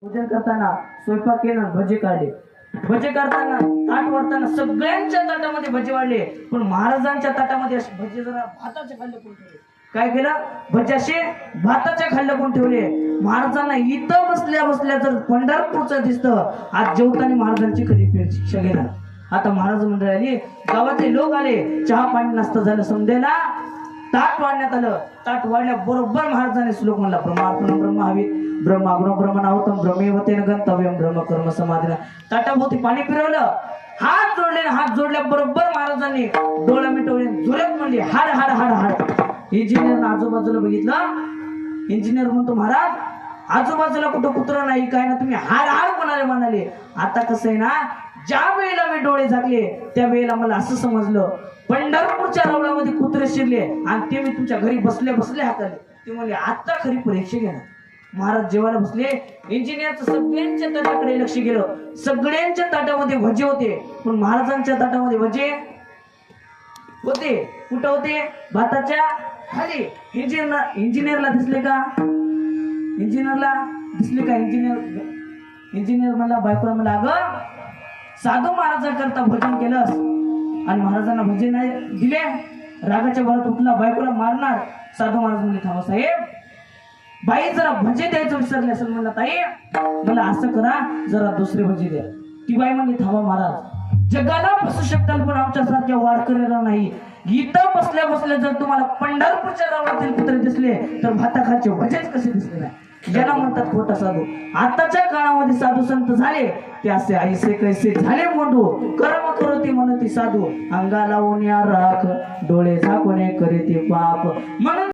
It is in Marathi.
पूजन करताना स्वयंपाक केला, भजे काढले. भजे करताना ताट वाढताना सगळ्यांच्या ताटामध्ये भजे वाढले, पण महाराजांच्या ताटामध्ये असे भजे जरा भाताचे खाल्ले कोण ठेवले. काय केलं? भजे असे भाताच्या खाल्ले कोण ठेवले. महाराजांना इथं बसल्या बसल्या जर पंढरपूरचं दिसतं, आज जेवताना महाराजांची कधी शिक्षा घेणार. आता महाराज मंडळी आली, गावातले लोक आले, चहा पाणी नाश्ता झालं, समजेला ताट वाढण्यात आलं. ताट वाढल्या बरोबर महाराजांनी श्लोक म्हणला, ब्रह्मार्पणं ब्रह्मावीत ब्रह्माग्नो ब्रह्मनावतम ब्रह्मेवतेन गंतव्यम ब्रह्म कर्म समाधीना. ताटाभोवती पाणी फिरवलं, हात जोडले, हात जोडल्या बरोबर महाराजांनी डोळा मिटवले, जोरात म्हणले हाड हाड हाड हाड. इंजिनियर आजूबाजूला बघितलं, इंजिनियर म्हणतो महाराज आजूबाजूला कुठं कुत्र नाही काय ना, तुम्ही हाड हाड म्हणाले. आता कसं आहे ना, ज्या वेळेला मी डोळे झाकले त्या वेळेला मला असं समजलं पंढरपूरच्या रावळामध्ये कुत्रे शिरले आणि ते मी तुमच्या घरी बसल्या बसल्या हाताले. ते म्हणले आता खरी परीक्षा घेणार. महाराज जेवायला बसले, इंजिनियरचं सगळ्यांच्या ताटाकडे लक्ष गेलं. सगळ्यांच्या ताटामध्ये भजे होते, पण महाराजांच्या ताटामध्ये भजे होते कुठं होते? भाताच्या खाली. इंजिनियरला दिसले का? इंजिनियरला दिसले का? इंजिनियर मला बायकोला मला, अगं साधू महाराजांकरता भजन केलंस आणि महाराजांना भजे नाही दिले, रागाच्या भरात उठला, बायकोला मारणार. साधू महाराज म्हणले थांबा साहेब, बाई जरा भजे द्यायचं विसरले असेल. म्हणला ताई मला असं करा, जरा दुसरे भजे द्या. ती बाई म्हणली थांबा महाराज, जगाला बसू शकताल पण आमच्यासारख्या वारकऱ्याला नाही. इथं बसल्या बसल्या जर तुम्हाला पंढरपूरच्या रावणातील कुत्रे दिसले तर भाताखालचे भजेच कसे दिसले नाही. ज्याला म्हणतात खोटा साधू. आताच्या काळामध्ये साधू संत झाले ते असे ऐसे कैसे झाले मोठू, कर्म करती म्हणती साधू, अंगाला ओण्या राख डोळे झाकून करीती पाप. म्हणून